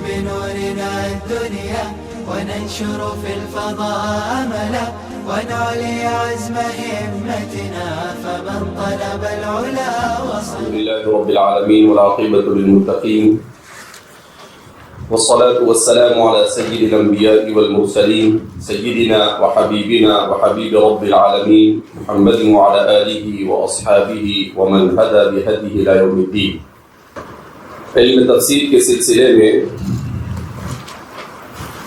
بنورنا الدنيا وننشر في الفضاء أملا ونعلي عزم همتنا فمن طلب العلا وصل. الحمد لله رب العالمين والعاقبة للمتقين والصلاة والسلام على سيد الأنبياء والمرسلين سيدنا وحبيبنا وحبيب رب العالمين محمد وعلى آله وأصحابه ومن هدى بهديه إلى يوم الدين. علم تفسیر کے سلسلے میں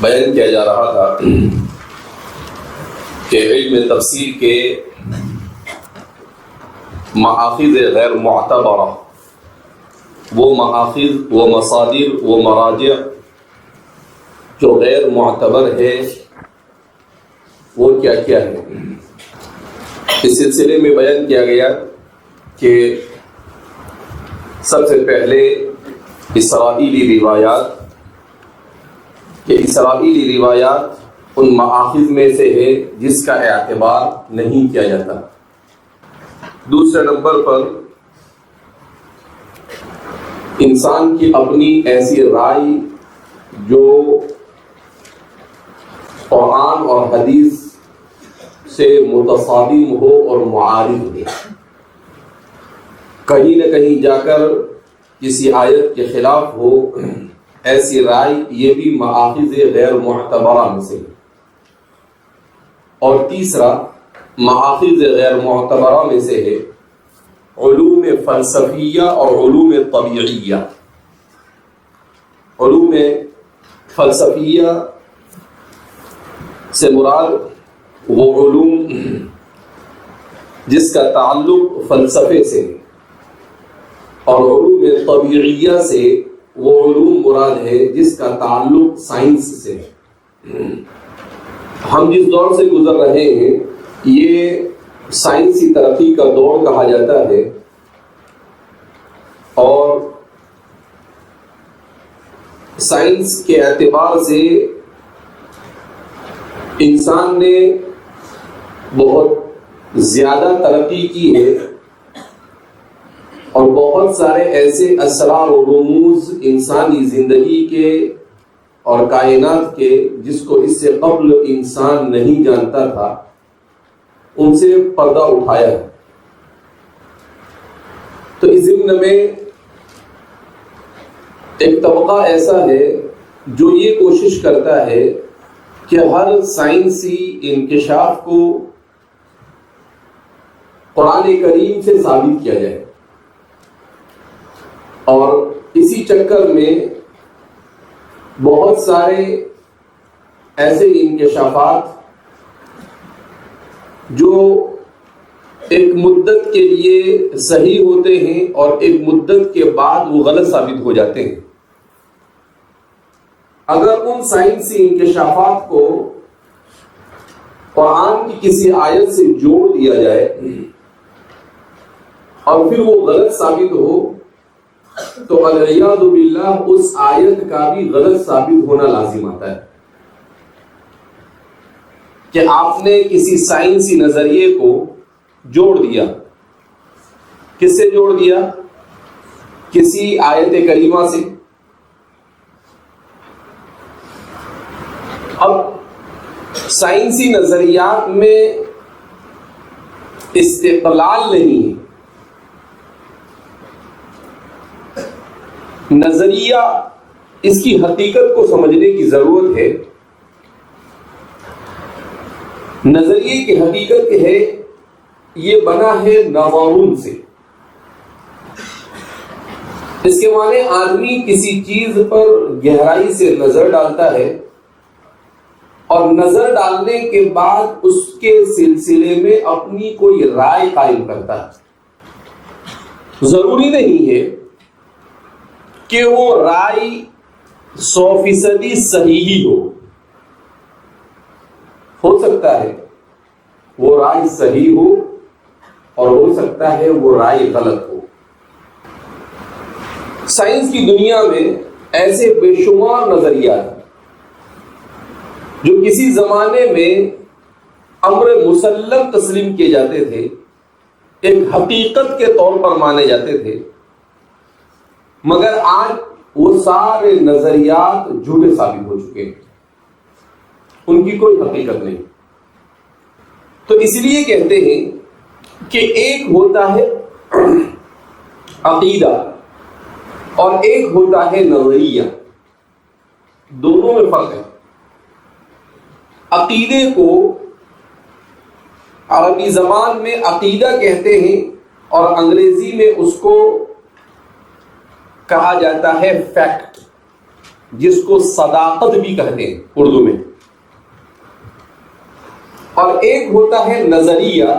بیان کیا جا رہا تھا کہ علم تفسیر کے مآخذ غیر معتبرہ، وہ مآخذ و مصادر و مراجع جو غیر معتبر ہے وہ کیا کیا ہے. اس سلسلے میں بیان کیا گیا کہ سب سے پہلے اسرائیلی روایات، کہ اسرائیلی روایات ان مآخذ میں سے ہے جس کا اعتبار نہیں کیا جاتا. دوسرے نمبر پر انسان کی اپنی ایسی رائے جو قرآن اور حدیث سے متصادم ہو اور معارض ہو، کہیں نہ کہیں جا کر کسی آیت کے خلاف ہو، ایسی رائے یہ بھی مآخذ غیر معتبرہ میں سے. اور تیسرا مآخذ غیر معتبرہ میں سے ہے علوم فلسفیہ اور علوم طبیعیہ. علوم فلسفیہ سے مراد وہ علوم جس کا تعلق فلسفے سے، اور علوم طبیعیہ سے وہ علوم مراد ہے جس کا تعلق سائنس سے. ہم جس دور سے گزر رہے ہیں یہ سائنسی ترقی کا دور کہا جاتا ہے، اور سائنس کے اعتبار سے انسان نے بہت زیادہ ترقی کی ہے، اور بہت سارے ایسے اسرار و رموز انسانی زندگی کے اور کائنات کے جس کو اس سے قبل انسان نہیں جانتا تھا ان سے پردہ اٹھایا ہے. تو اس ضمن میں ایک طبقہ ایسا ہے جو یہ کوشش کرتا ہے کہ ہر سائنسی انکشاف کو قرآن کریم سے ثابت کیا جائے، اور اسی چکر میں بہت سارے ایسے انکشافات جو ایک مدت کے لیے صحیح ہوتے ہیں اور ایک مدت کے بعد وہ غلط ثابت ہو جاتے ہیں، اگر ان سائنسی انکشافات کو قرآن کی کسی آیت سے جوڑ دیا جائے اور پھر وہ غلط ثابت ہو تو العیاذ باللہ اس آیت کا بھی غلط ثابت ہونا لازم آتا ہے. کہ آپ نے کسی سائنسی نظریے کو جوڑ دیا، کس سے جوڑ دیا؟ کسی آیت کریمہ سے. اب سائنسی نظریات میں استقلال نہیں ہے، نظریہ اس کی حقیقت کو سمجھنے کی ضرورت ہے. نظریے کی حقیقت ہے یہ بنا ہے نظرون سے. اس کے معنی آدمی کسی چیز پر گہرائی سے نظر ڈالتا ہے اور نظر ڈالنے کے بعد اس کے سلسلے میں اپنی کوئی رائے قائم کرتا ہے. ضروری نہیں ہے کہ وہ رائے 100% صحیح ہی ہو سکتا ہے وہ رائے صحیح ہو اور ہو سکتا ہے وہ رائے غلط ہو. سائنس کی دنیا میں ایسے بے شمار نظریات ہیں جو کسی زمانے میں امر مسلم تسلیم کیے جاتے تھے، ایک حقیقت کے طور پر مانے جاتے تھے، مگر آج وہ سارے نظریات جھوٹے ثابت ہو چکے ہیں، ان کی کوئی حقیقت نہیں۔ تو اس لیے کہتے ہیں کہ ایک ہوتا ہے عقیدہ اور ایک ہوتا ہے نظریہ، دونوں میں فرق ہے۔ عقیدے کو عربی زبان میں عقیدہ کہتے ہیں اور انگریزی میں اس کو کہا جاتا ہے فیکٹ، جس کو صداقت بھی کہتے ہیں اردو میں، اور ایک ہوتا ہے نظریہ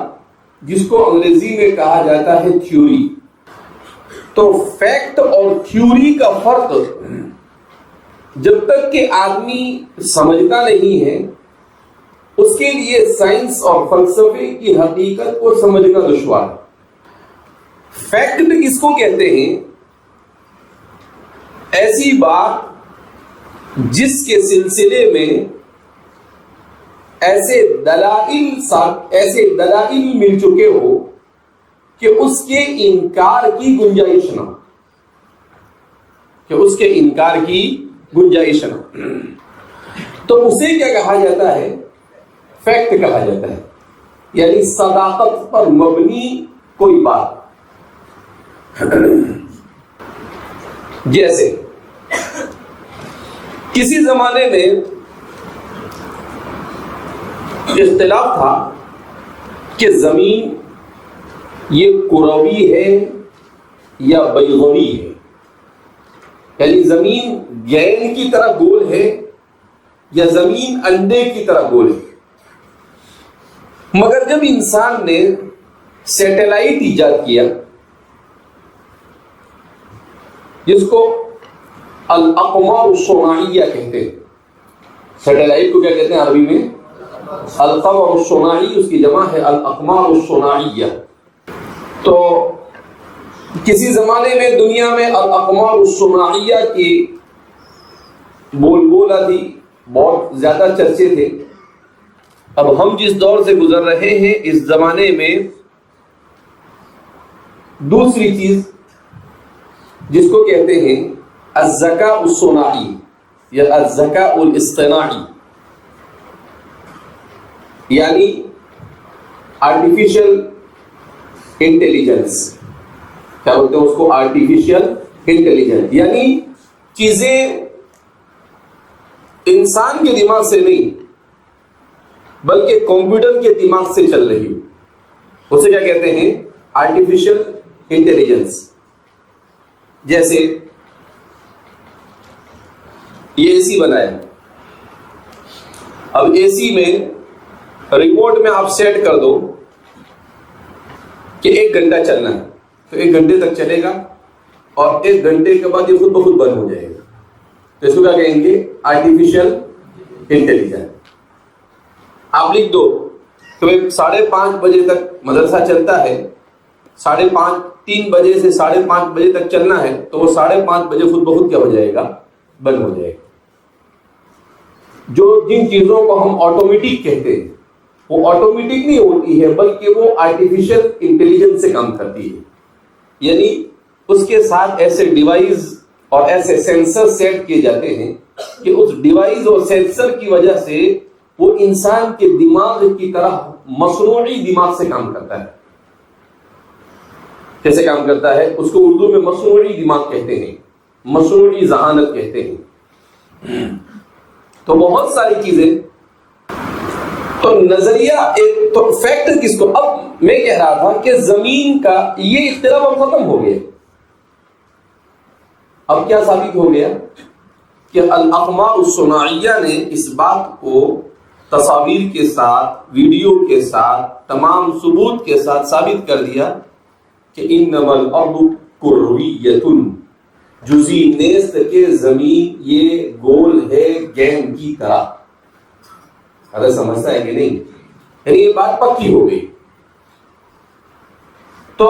جس کو انگریزی میں کہا جاتا ہے تھیوری۔ تو فیکٹ اور تھیوری کا فرق جب تک کہ آدمی سمجھتا نہیں ہے، اس کے لیے سائنس اور فلسفے کی حقیقت کو سمجھنا دشوار ہے۔ فیکٹ کس کو کہتے ہیں؟ ایسی بات جس کے سلسلے میں ایسے دلائل مل چکے ہو کہ اس کے انکار کی گنجائش نہ ہو، تو اسے کیا کہا جاتا ہے؟ فیکٹ کہا جاتا ہے، یعنی صداقت پر مبنی کوئی بات۔ جیسے کسی زمانے میں اختلاف تھا کہ زمین یہ کروی ہے یا بیضوی ہے، یعنی زمین گیند کی طرح گول ہے یا زمین انڈے کی طرح گول ہے۔ مگر جب انسان نے سیٹلائٹ ایجاد کیا، جس کو الاقمار الصناعیہ کہتے ہیں، سیٹلائٹ کو کیا کہتے ہیں عربی میں؟ القمر الصناعی، اس کی جمع ہے الاقمار الصناعیہ۔ تو کسی زمانے میں دنیا میں الاقمار الصناعیہ کی بول تھی، بہت زیادہ چرچے تھے۔ اب ہم جس دور سے گزر رہے ہیں، اس زمانے میں دوسری چیز جس کو کہتے ہیں الذکاء الصناعی یا الذکاء الاصطناعی، یعنی آرٹیفیشل انٹیلیجنس، کیا بولتے ہیں اس کو؟ آرٹیفیشل انٹیلیجنس، یعنی چیزیں انسان کے دماغ سے نہیں بلکہ کمپیوٹر کے دماغ سے چل رہی ہو، اسے کیا کہتے ہیں؟ Artificial intelligence. جیسے یہ اے سی بنایا، اب اے سی میں ریموٹ میں آپ سیٹ کر دو کہ 1 گھنٹہ چلنا ہے، تو 1 گھنٹے تک چلے گا اور 1 گھنٹے کے بعد یہ خود بخود بند ہو جائے گا۔ تو اس کو کیا کہیں گے؟ Artificial intelligence. آپ لکھ دو کہ 5:30 بجے تک مدرسہ چلتا ہے، 3 بجے سے 5:30 بجے تک چلنا ہے، تو وہ 5:30 بجے خود بخود کیا ہو جائے گا؟ بند ہو جائے گا۔ جن چیزوں کو ہم آٹومیٹک کہتے ہیں، وہ آٹومیٹک نہیں ہوتی ہے بلکہ وہ آرٹیفیشل انٹیلیجنس سے کام کرتی ہے، یعنی اس کے ساتھ ایسے ڈیوائس اور ایسے سینسر سیٹ کیے جاتے ہیں کہ اس ڈیوائس اور سینسر کی وجہ سے وہ انسان کے دماغ کی طرح مصنوعی دماغ سے کام کرتا ہے۔ کیسے کام کرتا ہے؟ اس کو اردو میں مصنوعی دماغ کہتے ہیں، مصنوعی ذہانت کہتے ہیں۔ تو بہت ساری چیزیں، تو نظریہ ایک، تو فیکٹ کس کو؟ اب میں کہہ رہا تھا کہ زمین کا یہ اختلاف اب ختم ہو گیا۔ اب کیا ثابت ہو گیا کہ الاقمار الصناعیہ نے اس بات کو تصاویر کے ساتھ، ویڈیو کے ساتھ، تمام ثبوت کے ساتھ ثابت کر دیا کہ انما الارض کرویۃ، جزئی نیست کے زمین یہ گول ہے گیند کی طرح۔ اگر سمجھتا ہے کہ نہیں، یعنی یہ بات پکی ہو گئی۔ تو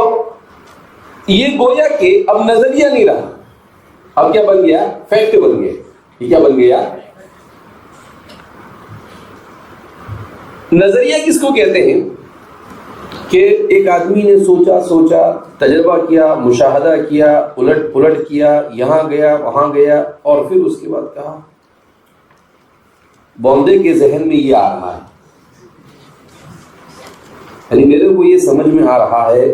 یہ گویا کہ اب نظریہ نہیں رہا، اب کیا بن گیا؟ فیکٹ بن گیا۔ یہ کیا بن گیا؟ نظریہ کس کو کہتے ہیں؟ کہ ایک آدمی نے سوچا تجربہ کیا، مشاہدہ کیا، الٹ پلٹ کیا، یہاں گیا وہاں گیا، اور پھر اس کے بعد کہا بوندے کے ذہن میں یہ آ رہا ہے، یعنی میرے کو یہ سمجھ میں آ رہا ہے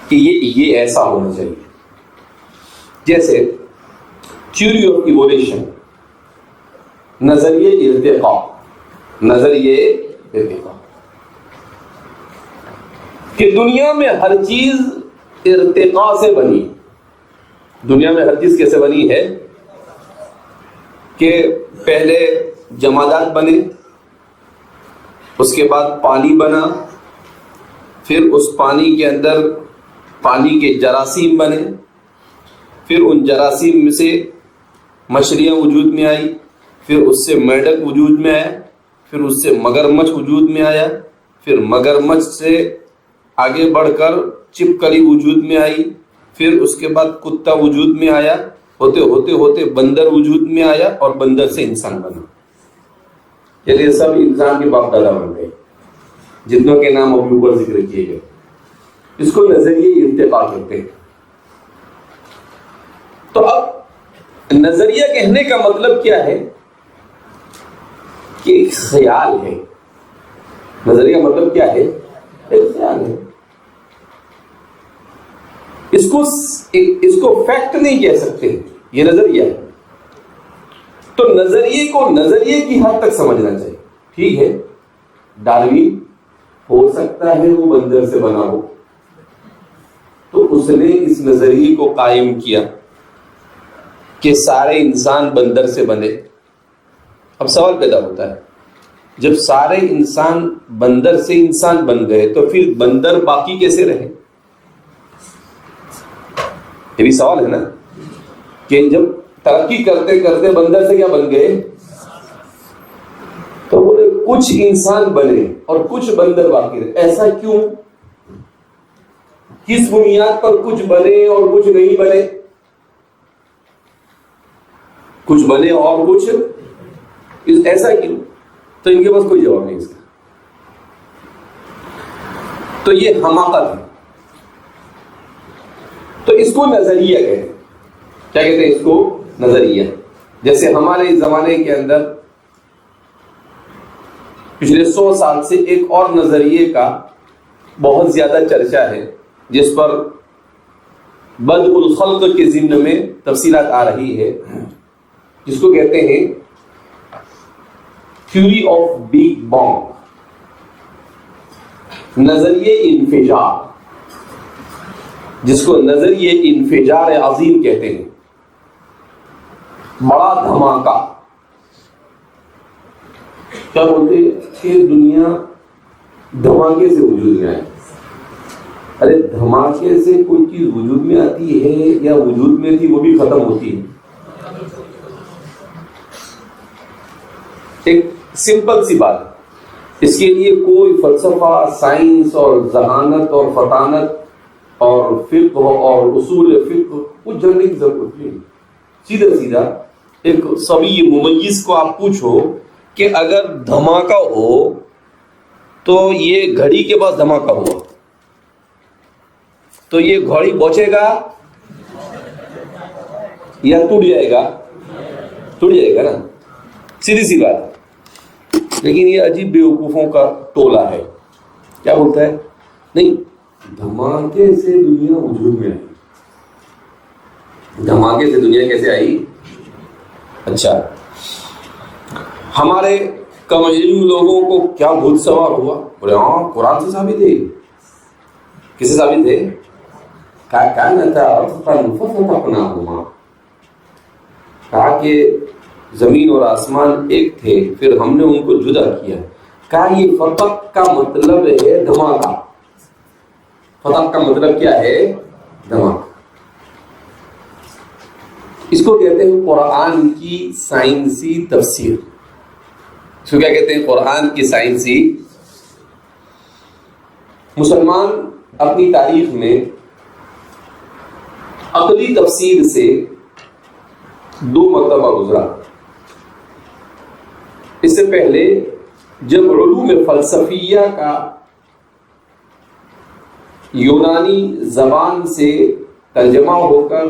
کہ یہ ایسا ہونا چاہیے. جیسے تھیوری آف ایوولوشن، نظریہ ارتقاء کہ دنیا میں ہر چیز ارتقاء سے بنی. دنیا میں ہر چیز کیسے بنی ہے کہ پہلے جمادات بنے، اس کے بعد پانی بنا، پھر اس پانی کے اندر پانی کے جراثیم بنے، پھر ان جراثیم میں سے مچھلیاں وجود میں آئی، پھر اس سے میڈک وجود میں آیا، پھر اس سے مگرمچھ وجود میں آیا، پھر مگرمچھ سے آگے بڑھ کر چپکلی وجود میں آئی، پھر اس کے بعد کتا وجود میں آیا، ہوتے ہوتے ہوتے بندر وجود میں آیا، اور بندر سے انسان بنا. یہ سب انسان کے باپ دادا بن گئے جتنوں کے نام ابھی اوپر ذکر کیے گئے. اس کو نظریہ ارتقاء کہتے ہیں. تو اب نظریہ کہنے کا مطلب کیا ہے کہ ایک خیال ہے. نظریہ کا مطلب کیا ہے؟ ایک خیال ہے. اس کو فیکٹ نہیں کہہ سکتے، یہ نظریہ ہے. تو نظریے کو نظریے کی حد تک سمجھنا چاہیے. ٹھیک ہے، ڈاروین ہو سکتا ہے وہ بندر سے بنا ہو، تو اس نے اس نظریے کو قائم کیا کہ سارے انسان بندر سے بنے. اب سوال پیدا ہوتا ہے، جب سارے انسان بندر سے انسان بن گئے تو پھر بندر باقی کیسے رہے؟ یہ بھی سوال ہے نا، کہ جب ترقی کرتے کرتے بندر سے کیا بن گئے؟ تو بولے کچھ انسان بنے اور کچھ بندر باقی رہے. ایسا کیوں؟ کس بنیاد پر کچھ بنے اور کچھ نہیں بنے؟ کچھ بنے اور کچھ ایسا کیوں؟ تو ان کے پاس کوئی جواب نہیں اس کا. تو یہ حماقت ہے. تو اس کو نظریہ کہتے ہیں. کیا کہتے ہیں اس کو؟ نظریہ. جیسے ہمارے زمانے کے اندر پچھلے 100 سال سے ایک اور نظریے کا بہت زیادہ چرچا ہے، جس پر بدء الخلق کے ضمن میں تفصیلات آ رہی ہے، جس کو کہتے ہیں تھیوری آف بگ بانگ، نظریہ انفجار، جس کو نظریہ انفجار عظیم کہتے ہیں. بڑا دھماکہ. کیا بولتے ہیں کہ دنیا دھماکے سے وجود میں آئی. ارے دھماکے سے کوئی چیز وجود میں آتی ہے یا وجود میں تھی وہ بھی ختم ہوتی ہے؟ ایک سمپل سی بات. اس کے لیے کوئی فلسفہ، سائنس اور ذہانت اور فطانت اور فقہ اور اصول فقہ کچھ جاننے کی ضرورت نہیں. سیدھا سیدھا ایک صبی ممیز کو آپ پوچھو کہ اگر دھماکہ ہو تو یہ گھڑی کے پاس دھماکہ ہوا تو یہ گھڑی بچے گا یا ٹوٹ جائے گا؟ ٹوٹ جائے گا نا، سیدھی سی بات. لیکن یہ عجیب بیوقوفوں کا ٹولہ ہے. کیا بولتا ہے؟ نہیں، دھماکے سے دنیا وجود میں آئی. دھماکے سے دنیا کیسے آئی؟ اچھا، ہمارے کم علم لوگوں کو کیا بھوت سوار ہوا؟ بولے ہاں قرآن سے ثابت ہے. کس سے ثابت ہے؟ کہا کہ زمین اور آسمان ایک تھے، پھر ہم نے ان کو جدا کیا. کہا یہ فتق کا مطلب ہے دھماکہ. فتق کا مطلب کیا ہے؟ دھماکہ. اس کو کہتے ہیں قرآن کی سائنسی تفسیر. اس کو کیا کہتے ہیں؟ قرآن کی سائنسی. مسلمان اپنی تاریخ میں عقلی تفسیر سے 2 مرتبہ گزرا. اس سے پہلے جب علوم فلسفیہ کا یونانی زبان سے ترجمہ ہو کر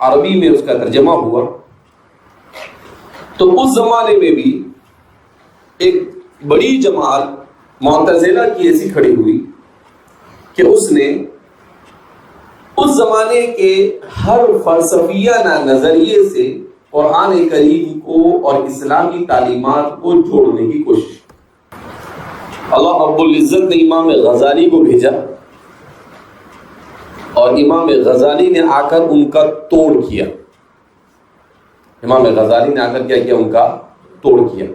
عربی میں اس کا ترجمہ ہوا، تو اس زمانے میں بھی ایک بڑی جماعت معتزلہ کی ایسی کھڑی ہوئی کہ اس نے اس زمانے کے ہر فلسفیانہ نظریے سے قرآن کریم کو اور اسلامی تعلیمات کو جوڑنے کی کوشش کی۔ اللہ رب العزت نے امام غزالی کو بھیجا اور امام غزالی نے آ کر ان کا توڑ کیا۔ امام غزالی نے آ کر کیا ان کا توڑ کیا۔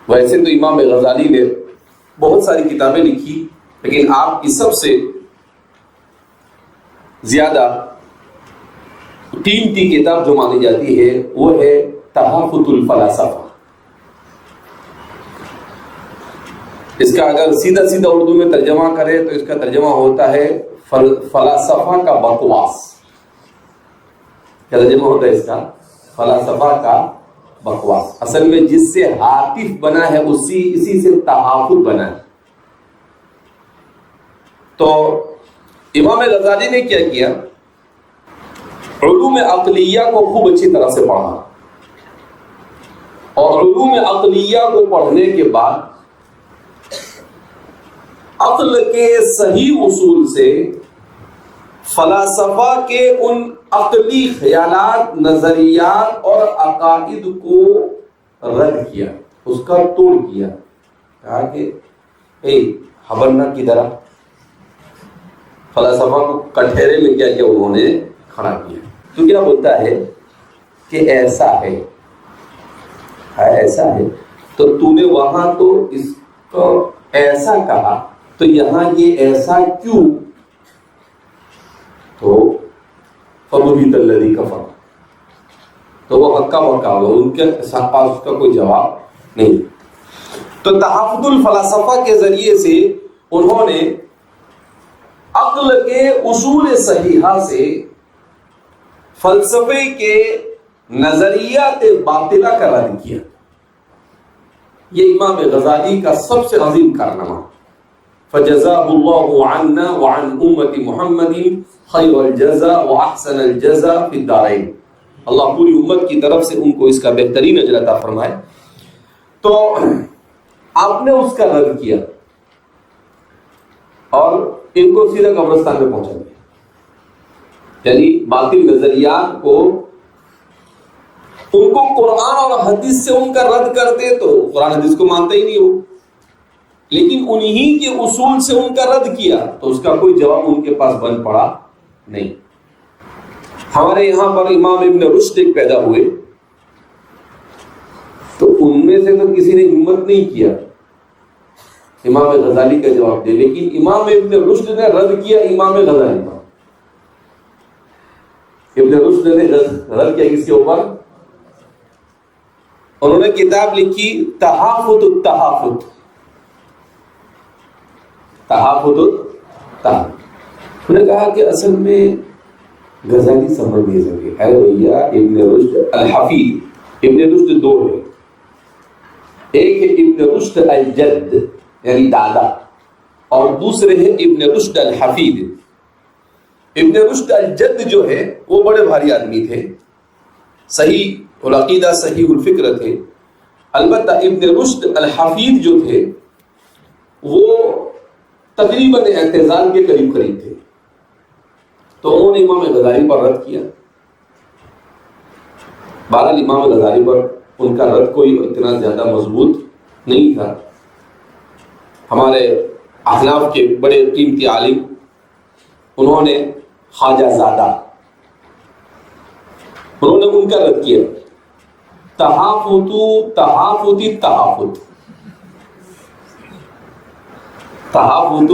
ویسے تو امام غزالی نے بہت ساری کتابیں لکھی، لیکن آپ کی سب سے زیادہ قیمتی کتاب جو مانی جاتی ہے وہ ہے تحفظ الفلاسفہ۔ اس کا اگر سیدھا اردو میں ترجمہ کرے تو اس کا ترجمہ ہوتا ہے فلاسفہ کا بکواس۔ کیا ترجمہ ہوتا ہے اس کا؟ فلاسفہ کا بکواس۔ اصل میں جس سے عاطف بنا ہے اسی سے تحفظ بنا ہے۔ تو امام غزالی نے کیا کیا؟ علوم عقلیہ کو خوب اچھی طرح سے پڑھا، اور علوم عقلیہ کو پڑھنے کے بعد عقل کے صحیح اصول سے فلاسفہ کے ان عقلی خیالات، نظریات اور عقائد کو رد کیا، اس کا توڑ کیا۔ کہا کہ حبرنا کی طرح فلاسفہ کو کٹہرے میں کیا کیا انہوں نے کھڑا کیا۔ تو کیا بولتا ہے کہ ایسا ہے ایسا ہے، تو تو نے وہاں تو اس کو ایسا کہا، تو یہاں یہ ایسا کیوں؟ تو فَبُهِتَ الَّذِي كَفَرَ، تو وہ ہکا بکا ہوا، ان کے پاس اس کا کوئی جواب نہیں۔ تو تحفظ الفلاسفہ کے ذریعے سے انہوں نے عقل کے اصول صحیحہ سے فلسفے کے نظریات باطلہ کا رد کیا۔ یہ امام غزالی کا سب سے عظیم کارنامہ۔ فجزاہ اللہ عنا وعن امت محمد خیر الجزاء واحسن الجزاء فی الدارین۔ اللہ پوری امت کی طرف سے ان کو اس کا بہترین اجر عطا فرمائے۔ تو آپ نے اس کا رد کیا اور ان کو سیدھا قبرستان میں پہنچا دیا، یعنی باطل نظریات کو، ان کو قرآن اور حدیث سے ان کا رد کرتے تو قرآن حدیث کو مانتا ہی نہیں ہو، لیکن انہی کے اصول سے ان کا رد کیا تو اس کا کوئی جواب ان کے پاس بن پڑا نہیں۔ ہمارے یہاں پر امام ابن رشد ایک پیدا ہوئے، تو ان میں سے تو کسی نے ہمت نہیں کیا امام غزالی کا جواب دے، لیکن امام ابن رشد نے رد کیا امام غزالی پر۔ ابن رشد نے رد کیا کس کے اوپر؟ انہوں نے کتاب لکھی تحافظ التحافظ۔ تحافظ التحافظ۔ انہوں نے کہا کہ اصل میں غزالی سمجھ نہیں سکے، ہے بھیا ابن رشد الحفیظ۔ ابن رشد دو ہے، ایک ہے ابن رشد الجد یعنی دادا، اور دوسرے ہیں ابن رشد الحفیظ۔ ابن رشد الجد جو ہے وہ بڑے بھاری آدمی تھے، صحیح العقیدہ صحیح الفکر تھے، البتہ ابن رشد الحفیظ جو تھے وہ تقریباً اعتزال کے قریب تھے، تو انہوں نے امام غزالی پر رد کیا۔ بہرحال امام غزالی پر ان کا رد کوئی اتنا زیادہ مضبوط نہیں تھا۔ ہمارے احناف کے بڑے قیمتی عالم انہوں نے خواجہ زادہ، انہوں نے ان کا رد کیا۔ تحافظ تحافظ تحافظ تحافظ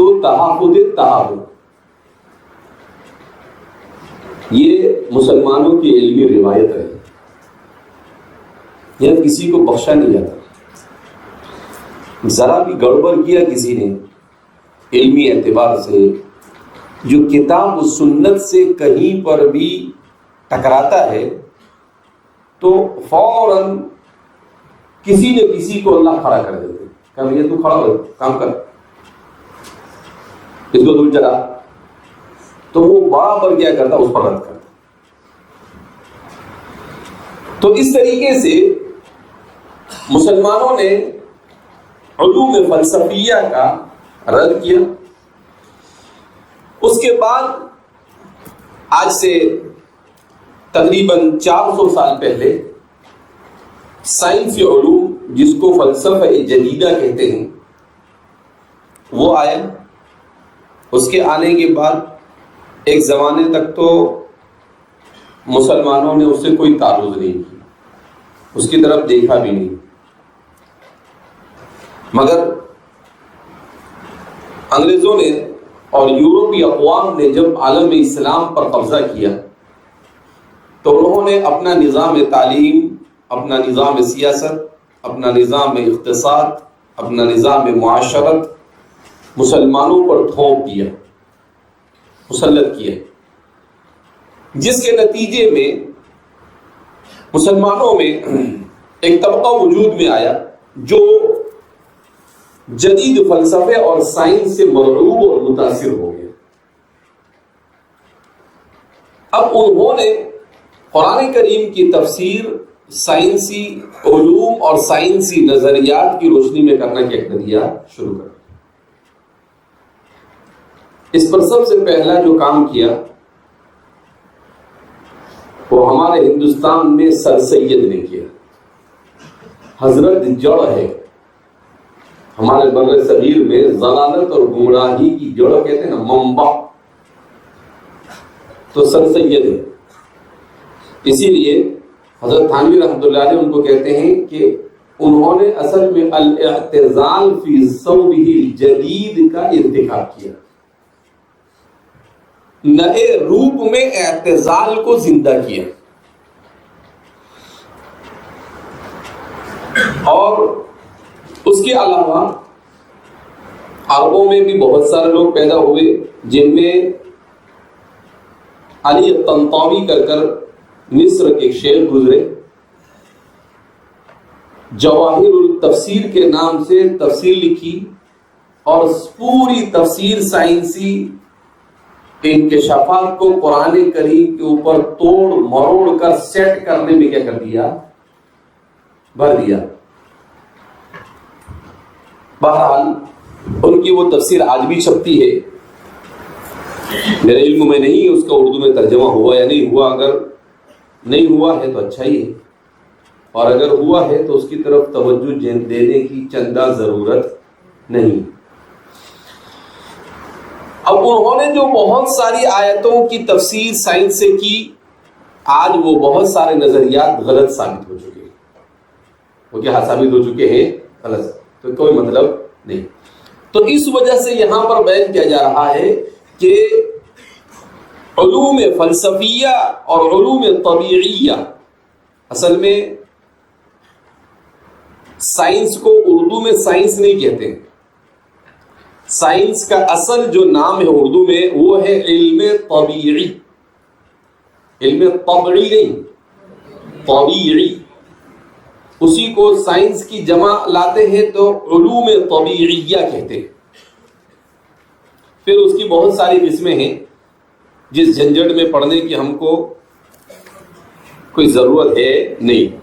تحافظ، یہ مسلمانوں کی علمی روایت ہے، یہ کسی کو بخشا نہیں جاتا۔ ذرا بھی گڑبڑ کیا کسی نے علمی اعتبار سے، جو کتاب و سنت سے کہیں پر بھی ٹکراتا ہے تو فوراً کسی نہ کسی کو اللہ کھڑا کر دیتے، کہ یہ تو کھڑا ہو کام کر۔ اس کو دل چلا تو وہ برابر کیا کرتا، اس پر رد کرتا. تو اس طریقے سے مسلمانوں نے علوم فلسفیہ کا رد کیا. اس کے بعد آج سے تقریباً 400 سال پہلے سائنسی علوم، جس کو فلسفہ جدیدہ کہتے ہیں، وہ آیا. اس کے آنے کے بعد ایک زمانے تک تو مسلمانوں نے اس سے کوئی تعرض نہیں کی، اس کی طرف دیکھا بھی نہیں. مگر انگریزوں نے اور یورپی اقوام نے جب عالم اسلام پر قبضہ کیا تو انہوں نے اپنا نظام تعلیم، اپنا نظام سیاست، اپنا نظام اقتصاد، اپنا نظام معاشرت مسلمانوں پر تھوپ دیا، مسلط کیا، جس کے نتیجے میں مسلمانوں میں ایک طبقہ وجود میں آیا جو جدید فلسفے اور سائنس سے مرعوب اور متاثر ہو گئے. اب انہوں نے قرآن کریم کی تفسیر سائنسی علوم اور سائنسی نظریات کی روشنی میں کرنا کیا کر دیا، شروع کر دیا. اس پر سب سے پہلا جو کام کیا وہ ہمارے ہندوستان میں سر سید نے کیا. حضرت جڑ ہے ہمارے بر صغیر میں ضلالت اور گمراہی کی جڑ کہتے ہیں نا، منبع، تو سر سید ہے. اسی لیے حضرت تھانوی رحمۃ اللہ علیہ ان کو کہتے ہیں کہ انہوں نے اصل میں الاعتزال فی ثوبہ الجدید کا انتخاب کیا، نئے روپ میں اعتزال کو زندہ کیا. اور اس کے علاوہ عربوں میں بھی بہت سارے لوگ پیدا ہوئے، جن میں علی طنطاوی کر مصر کے ایک شیخ گزرے، جواہر التفسیر کے نام سے تفسیر لکھی اور پوری تفسیر سائنسی انکشافات کو قرآن کریم کے اوپر توڑ مروڑ کر سیٹ کرنے میں کیا کر دیا، بھر دیا. بہرحال ان کی وہ تفسیر آج بھی چھپتی ہے. میرے علم میں نہیں اس کا اردو میں ترجمہ ہوا یا نہیں ہوا. اگر نہیں ہوا ہے تو اچھا ہی ہے، اور اگر ہوا ہے تو اس کی طرف توجہ دینے کی چندہ ضرورت نہیں. اب انہوں نے جو بہت ساری آیتوں کی تفسیر سائنس سے کی، آج وہ بہت سارے نظریات غلط ثابت ہو چکے ہیں. وہ کیا ثابت ہو چکے ہیں؟ غلط. تو کوئی مطلب نہیں. تو اس وجہ سے یہاں پر بیان کیا جا رہا ہے کہ علوم فلسفیہ اور علوم طبیعیہ، اصل میں سائنس کو اردو میں سائنس نہیں کہتے. سائنس کا اصل جو نام ہے اردو میں وہ ہے علم طبیعی. علم طبعی نہیں، طبیعی. اسی کو سائنس کی جمع لاتے ہیں تو علوم طبیعیہ کہتے ہیں. پھر اس کی بہت ساری قسمیں ہیں جس جھنجھٹ میں پڑھنے کی ہم کو کوئی ضرورت ہے نہیں.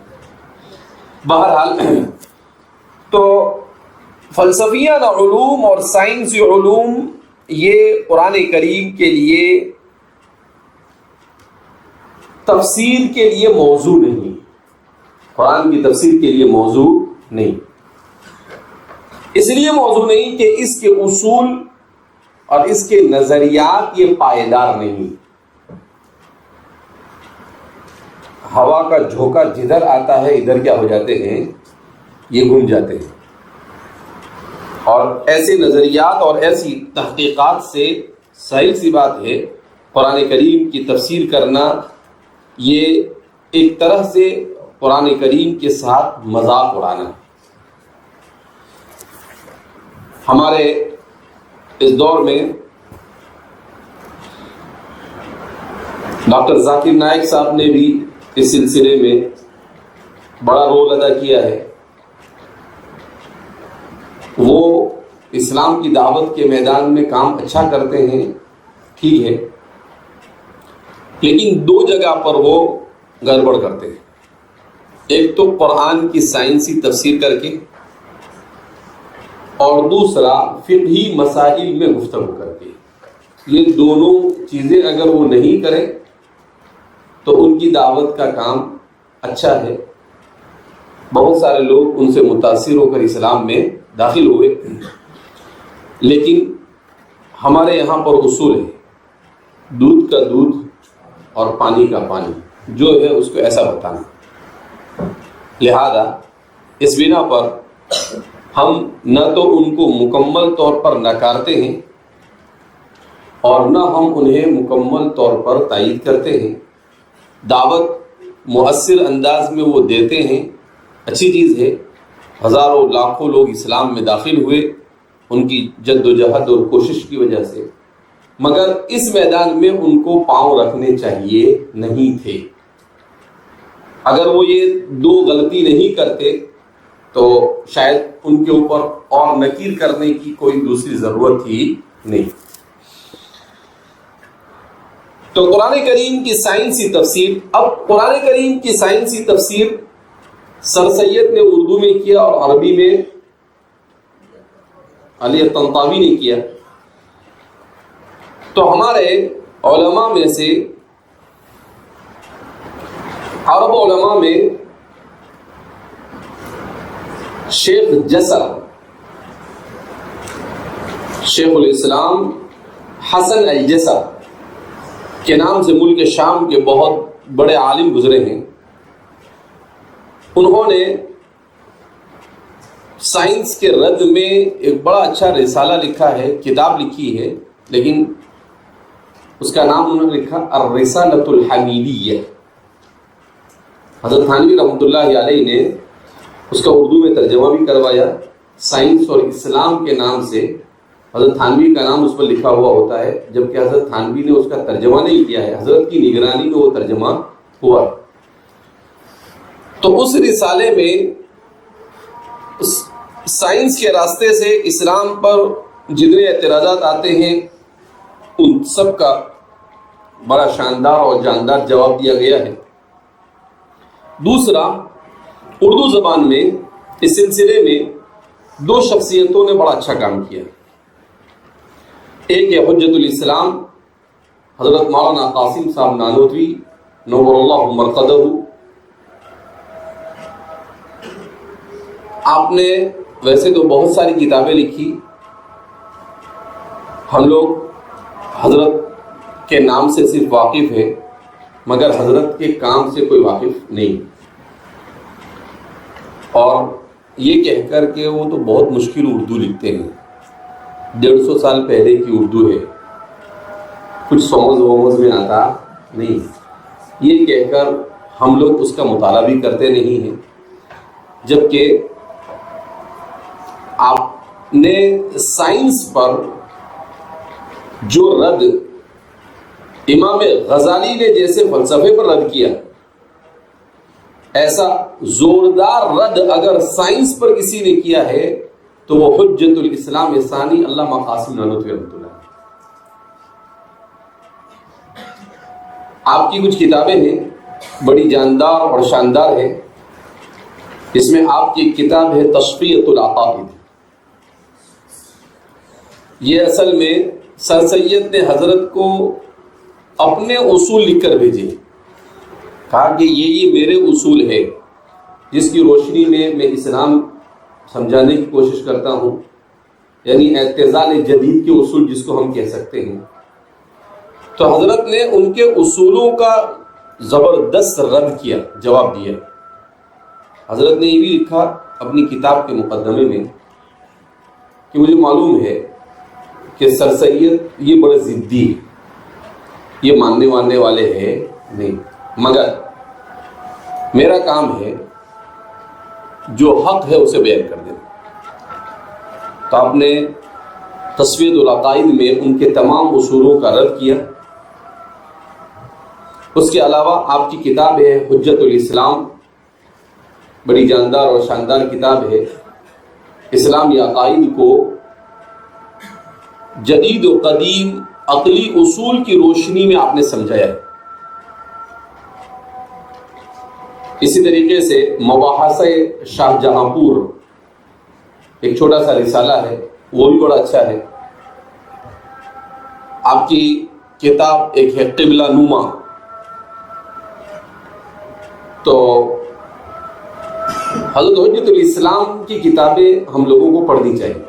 بہرحال تو فلسفیہ علوم اور سائنسی علوم یہ قرآن کریم کے لیے تفسیر کے لیے موضوع نہیں، قرآن کی تفسیر کے لیے موضوع نہیں. اس لیے موضوع نہیں کہ اس کے اصول اور اس کے نظریات یہ پائیدار نہیں. ہوا کا جھونکا جدھر آتا ہے ادھر کیا ہو جاتے ہیں، یہ گھوم جاتے ہیں. اور ایسے نظریات اور ایسی تحقیقات سے ظاہر سی بات ہے قرآن کریم کی تفسیر کرنا یہ ایک طرح سے قرآن کریم کے ساتھ مذاق اڑانا. ہمارے اس دور میں ڈاکٹر ذاکر نائک صاحب نے بھی اس سلسلے میں بڑا رول ادا کیا ہے. وہ اسلام کی دعوت کے میدان میں کام اچھا کرتے ہیں، ٹھیک ہے، لیکن دو جگہ پر وہ گڑبڑ کرتے ہیں۔ ایک تو قرآن کی سائنسی تفسیر کر کے، اور دوسرا فقہی مسائل میں گفتگو کر کے۔ یہ دونوں چیزیں اگر وہ نہیں کریں تو ان کی دعوت کا کام اچھا ہے، بہت سارے لوگ ان سے متاثر ہو کر اسلام میں داخل ہوئے، لیکن ہمارے یہاں پر اصول ہے دودھ کا دودھ اور پانی کا پانی، جو ہے اس کو ایسا بتانا۔ لہذا اس بنا پر ہم نہ تو ان کو مکمل طور پر نکارتے ہیں اور نہ ہم انہیں مکمل طور پر تائید کرتے ہیں۔ دعوت مؤثر انداز میں وہ دیتے ہیں، اچھی چیز ہے، ہزاروں لاکھوں لوگ اسلام میں داخل ہوئے ان کی جد و جہد اور کوشش کی وجہ سے، مگر اس میدان میں ان کو پاؤں رکھنے چاہیے نہیں تھے۔ اگر وہ یہ دو غلطی نہیں کرتے تو شاید ان کے اوپر اور نکیر کرنے کی کوئی دوسری ضرورت ہی نہیں۔ تو قرآن کریم کی سائنسی تفسیر، اب قرآن کریم کی سائنسی تفسیر سر سید نے اردو میں کیا اور عربی میں علی الطنطاوی نے کیا۔ تو ہمارے علماء میں سے، عرب علماء میں شیخ جسر، شیخ الاسلام حسن الجسر کے نام سے ملک شام کے بہت بڑے عالم گزرے ہیں۔ انہوں نے سائنس کے رد میں ایک بڑا اچھا رسالہ لکھا ہے، کتاب لکھی ہے، لیکن اس کا نام انہوں نے لکھا الرسالۃ الحمیدیہ۔ حضرت تھانوی رحمۃ اللہ علیہ نے اس کا اردو میں ترجمہ بھی کروایا۔ سائنس اور اسلام کے نام سے حضرت تھانوی کا نام اس پر لکھا ہوا ہوتا ہے، جبکہ حضرت تھانوی نے اس کا ترجمہ نہیں کیا ہے، حضرت کی نگرانی میں وہ ترجمہ ہوا۔ تو اس رسالے میں سائنس کے راستے سے اسلام پر جتنے اعتراضات آتے ہیں ان سب کا بڑا شاندار اور جاندار جواب دیا گیا ہے۔ دوسرا، اردو زبان میں اس سلسلے میں دو شخصیتوں نے بڑا اچھا کام کیا۔ ایک ہے حجت الاسلام حضرت مولانا قاسم صاحب نانوتوی نور اللہ مرقدہ۔ آپ نے ویسے تو بہت ساری کتابیں لکھی، ہم لوگ حضرت کے نام سے صرف واقف ہیں مگر حضرت کے کام سے کوئی واقف نہیں، اور یہ کہہ کر کہ وہ تو بہت مشکل اردو لکھتے ہیں، 150 سال پہلے کی اردو ہے، کچھ سمجھ ومجھ میں آتا نہیں، یہ کہہ کر ہم لوگ اس کا مطالعہ بھی کرتے نہیں ہیں۔ جبکہ آپ نے سائنس پر جو رد امام غزالی نے جیسے فلسفے پر رد کیا، ایسا زوردار رد اگر سائنس پر کسی نے کیا ہے تو وہ حجت الاسلام ثانی علامہ قاسم نانوتوی رحمۃ اللہ۔ آپ کی کچھ کتابیں ہیں بڑی جاندار اور شاندار ہیں، اس میں آپ کی کتاب ہے تشفیۃ العقائد۔ یہ اصل میں سر سید نے حضرت کو اپنے اصول لکھ کر بھیجے، کہا کہ یہ میرے اصول ہے جس کی روشنی میں میں اسلام سمجھانے کی کوشش کرتا ہوں، یعنی اعتزال جدید کے اصول جس کو ہم کہہ سکتے ہیں۔ تو حضرت نے ان کے اصولوں کا زبردست رد کیا، جواب دیا۔ حضرت نے یہ بھی لکھا اپنی کتاب کے مقدمے میں کہ مجھے معلوم ہے کہ سر سید یہ بڑے ضدی ہیں، یہ ماننے والے ہیں نہیں، مگر میرا کام ہے جو حق ہے اسے بیان کر دینا۔ تو آپ نے تشفیۃ العقائد میں ان کے تمام اصولوں کا رد کیا۔ اس کے علاوہ آپ کی کتاب ہے حجت الاسلام، بڑی جاندار اور شاندار کتاب ہے، اسلامی عقائد کو جدید و قدیم عقلی اصول کی روشنی میں آپ نے سمجھایا ہے. اسی طریقے سے مباحثہ شاہ جہاں پور ایک چھوٹا سا رسالہ ہے، وہ بھی بڑا اچھا ہے. آپ کی کتاب ایک ہے قبلہ نما. تو حضرت حجت الاسلام کی کتابیں ہم لوگوں کو پڑھنی چاہیے.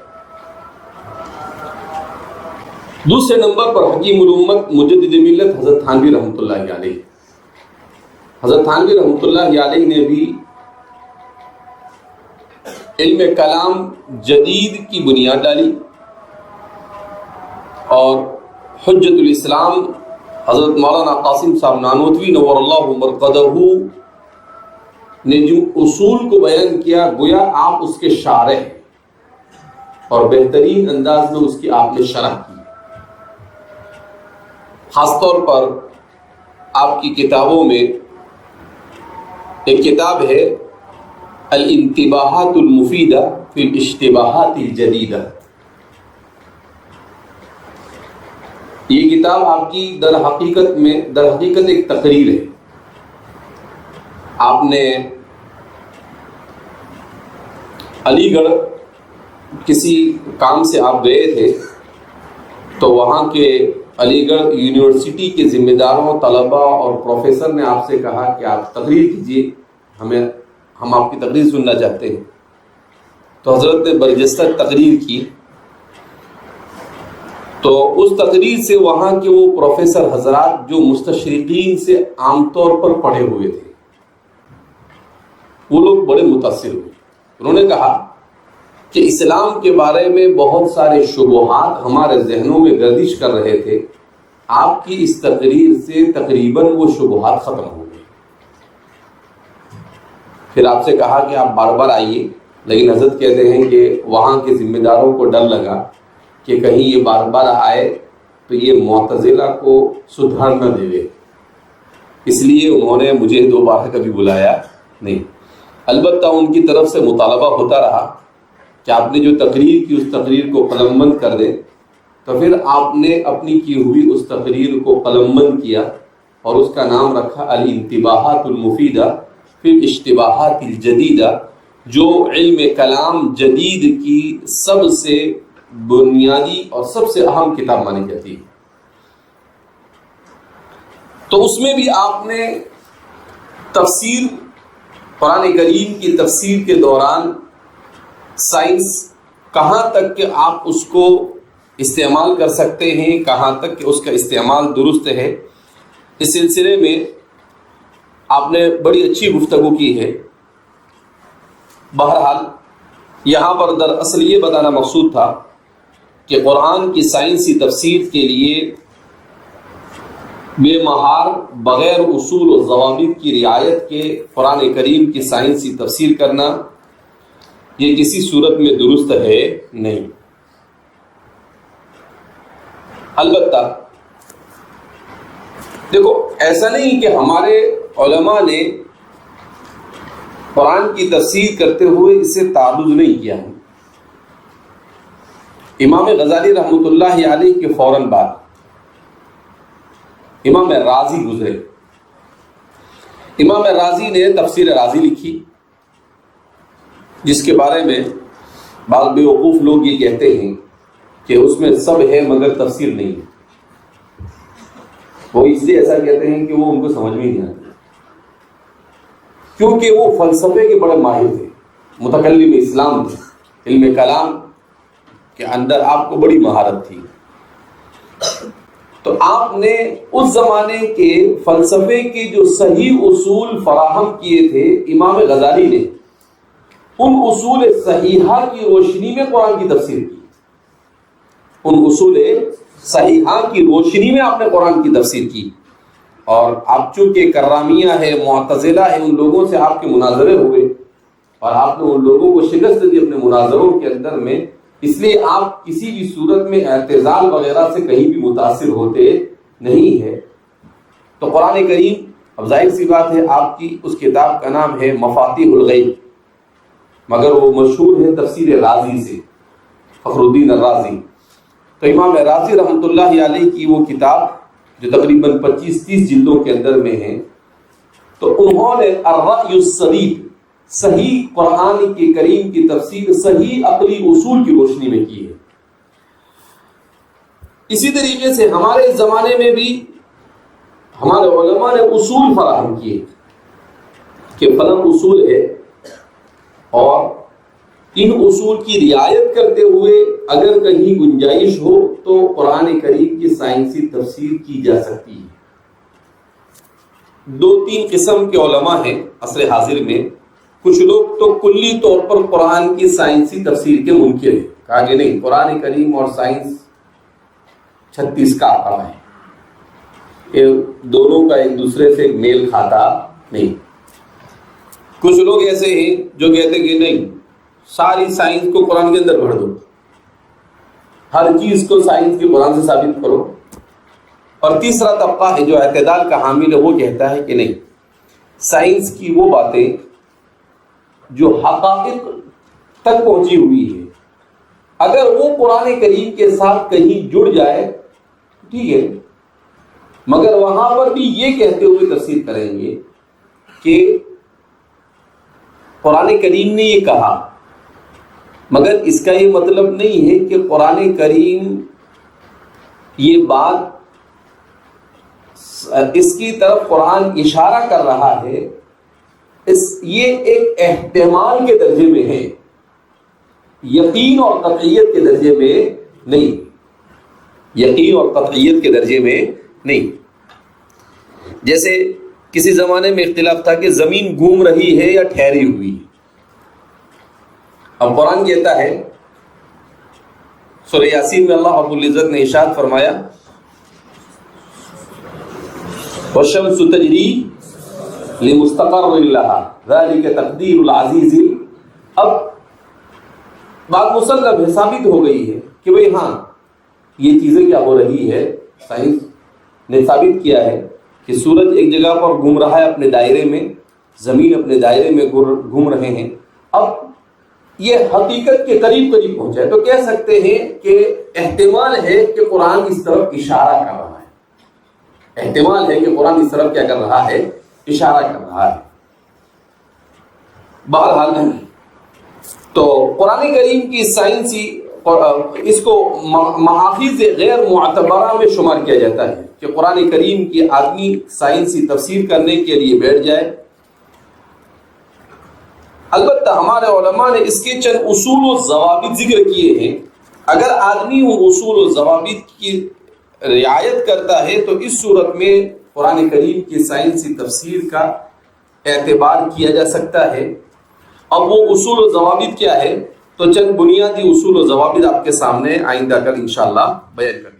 دوسرے نمبر پر حکیم الامت مجدد ملت حضرت تھانوی رحمۃ اللہ علیہ. حضرت تھانوی رحمۃ اللہ علیہ نے بھی علم کلام جدید کی بنیاد ڈالی، اور حجت الاسلام حضرت مولانا قاسم صاحب نانوتوی نور اللہ مرقدہ نے جو اصول کو بیان کیا، گویا آپ اس کے شارح ہیں اور بہترین انداز میں اس کی آپ نے شرح کی. خاص طور پر آپ کی کتابوں میں ایک کتاب ہے الانتباہات المفیدہ فی الاشتباہات الجدیدہ. یہ کتاب آپ کی در حقیقت ایک تقریر ہے. آپ نے علی گڑھ کسی کام سے آپ گئے تھے، تو وہاں کے علی گڑھ یونیورسٹی کے ذمہ داروں، طلباء اور پروفیسر نے آپ سے کہا کہ آپ تقریر کیجیے، ہم آپ کی تقریر سننا چاہتے ہیں. تو حضرت نے برجستہ تقریر کی. تو اس تقریر سے وہاں کے وہ پروفیسر حضرات جو مستشرقین سے عام طور پر پڑھے ہوئے تھے، وہ لوگ بڑے متاثر ہوئے. انہوں نے کہا کہ اسلام کے بارے میں بہت سارے شبہات ہمارے ذہنوں میں گردش کر رہے تھے، آپ کی اس تقریر سے تقریباً وہ شبہات ختم ہو گئے. پھر آپ سے کہا کہ آپ بار بار آئیے، لیکن حضرت کہتے ہیں کہ وہاں کے ذمہ داروں کو ڈر لگا کہ کہیں یہ بار بار آئے تو یہ معتزلہ کو سدھار نہ دے، اس لیے انہوں نے مجھے دوبارہ کبھی بلایا نہیں. البتہ ان کی طرف سے مطالبہ ہوتا رہا کہ آپ نے جو تقریر کی اس تقریر کو قلم بند کر دیں. تو پھر آپ نے اپنی کی ہوئی اس تقریر کو قلم بند کیا اور اس کا نام رکھا الانتباہات المفیدہ فی الاشتباہات الجدیدہ، جو علم کلام جدید کی سب سے بنیادی اور سب سے اہم کتاب مانی جاتی ہے. تو اس میں بھی آپ نے تفسیر قرآن کریم کی تفسیر کے دوران سائنس کہاں تک کہ آپ اس کو استعمال کر سکتے ہیں، کہاں تک کہ اس کا استعمال درست ہے، اس سلسلے میں آپ نے بڑی اچھی گفتگو کی ہے. بہرحال یہاں پر دراصل یہ بتانا مقصود تھا کہ قرآن کی سائنسی تفسیر کے لیے بے مہار بغیر اصول و ضوابط کی رعایت کے قرآن کریم کی سائنسی تفسیر کرنا یہ کسی صورت میں درست ہے نہیں. البتہ دیکھو، ایسا نہیں کہ ہمارے علماء نے قرآن کی تفسیر کرتے ہوئے اسے تعرض نہیں کیا ہے. امام غزالی رحمۃ اللہ علیہ کے فوراً بعد امام رازی گزرے. امام رازی نے تفسیر رازی لکھی، جس کے بارے میں بعض بیوقوف لوگ یہ کہتے ہیں کہ اس میں سب ہے مگر تفسیر نہیں ہے. وہ اس لیے ایسا کہتے ہیں کہ وہ ان کو سمجھ میں نہیں آتا، کیونکہ وہ فلسفے کے بڑے ماہر تھے، متکلم اسلام تھے، علم کلام کے اندر آپ کو بڑی مہارت تھی. تو آپ نے اس زمانے کے فلسفے کے جو صحیح اصول فراہم کیے تھے، امام غزالی نے ان اصول صحیحہ کی روشنی میں قرآن کی تفسیر کی. ان اصول صحیحہ کی روشنی میں آپ نے قرآن کی تفسیر کی. اور آپ چونکہ کرامیہ ہے، معتزلہ ہے، ان لوگوں سے آپ کے مناظرے ہوئے اور آپ نے ان لوگوں کو شکست دی اپنے مناظروں کے اندر میں، اس لیے آپ کسی بھی صورت میں اعتزال وغیرہ سے کہیں بھی متاثر ہوتے نہیں ہے. تو قرآن کریم، اب ظاہر سی بات ہے آپ کی اس کتاب کا نام ہے مفاتیح الغیب، مگر وہ مشہور ہے تفسیر رازی سے، فخر الدین الرازی. تو امام رازی رحمۃ اللہ علیہ کی وہ کتاب جو تقریباً 25-30 جلدوں کے اندر میں ہے، تو انہوں نے الرأی السدید صحیح قرآن کے کریم کی تفسیر صحیح عقلی اصول کی روشنی میں کی ہے۔ اسی طریقے سے ہمارے زمانے میں بھی ہمارے علماء نے اصول فراہم کیے کہ فلاں اصول ہے، اور ان اصول کی رعایت کرتے ہوئے اگر کہیں گنجائش ہو تو قرآن کریم کی سائنسی تفسیر کی جا سکتی ہے۔ 2-3 قسم کے علماء ہیں عصر حاضر میں۔ کچھ لوگ تو کلی طور پر قرآن کی سائنسی تفسیر کے منکر ہیں، کہا کہ نہیں، قرآن کریم اور سائنس 36 کا آنکڑا ہے، یہ دونوں کا ایک دوسرے سے میل کھاتا نہیں۔ کچھ لوگ ایسے ہیں جو کہتے کہ نہیں، ساری سائنس کو قرآن کے اندر بھر دو، ہر چیز کو سائنس کی قرآن سے ثابت کرو۔ اور تیسرا طبقہ ہے جو اعتدال کا حامل ہے، وہ کہتا ہے کہ نہیں، سائنس کی وہ باتیں جو حقائق تک پہنچی ہوئی ہے، اگر وہ قرآن کریم کے ساتھ کہیں جڑ جائے ٹھیک ہے، مگر وہاں پر بھی یہ کہتے ہوئے تفسیر کریں گے کہ قرآن کریم نے یہ کہا، مگر اس کا یہ مطلب نہیں ہے کہ قرآن کریم یہ بات اس کی طرف قرآن اشارہ کر رہا ہے، یہ ایک احتمال کے درجے میں ہے، یقین اور قطعیت کے درجے میں نہیں، یقین اور قطعیت کے درجے میں نہیں۔ جیسے کسی زمانے میں اختلاف تھا کہ زمین گھوم رہی ہے یا ٹھہری ہوئی ہے، اب قرآن کہتا ہے، سورہ یاسین میں اللہ رب العزت نے ارشاد فرمایا والشمس تجری لمستقر لها ذلك تقدیر العزیز۔ اب بات مسلم ہے، ثابت ہو گئی ہے کہ بھئی ہاں یہ چیزیں کیا ہو رہی ہے، سائنس نے ثابت کیا ہے کہ سورج ایک جگہ پر گھوم رہا ہے اپنے دائرے میں، زمین اپنے دائرے میں گھوم رہے ہیں۔ اب یہ حقیقت کے قریب پہنچا ہے تو کہہ سکتے ہیں کہ احتمال ہے کہ قرآن اس طرف اشارہ کر رہا ہے، احتمال ہے کہ قرآن اس طرف کیا کر رہا ہے، اشارہ کر رہا ہے۔ بہرحال تو قرآن کریم کی سائنسی اس کو محافظ غیر معتبرہ میں شمار کیا جاتا ہے کہ قرآن کریم کی آدمی سائنسی تفسیر کرنے کے لیے بیٹھ جائے۔ البتہ ہمارے علماء نے اس کے چند اصول و ضوابط ذکر کیے ہیں، اگر آدمی ان اصول و ضوابط کی رعایت کرتا ہے تو اس صورت میں قرآن کریم کی سائنسی تفسیر کا اعتبار کیا جا سکتا ہے۔ اب وہ اصول و ضوابط کیا ہے، تو چند بنیادی اصول و ضوابط آپ کے سامنے آئندہ کل انشاءاللہ بیان کریں۔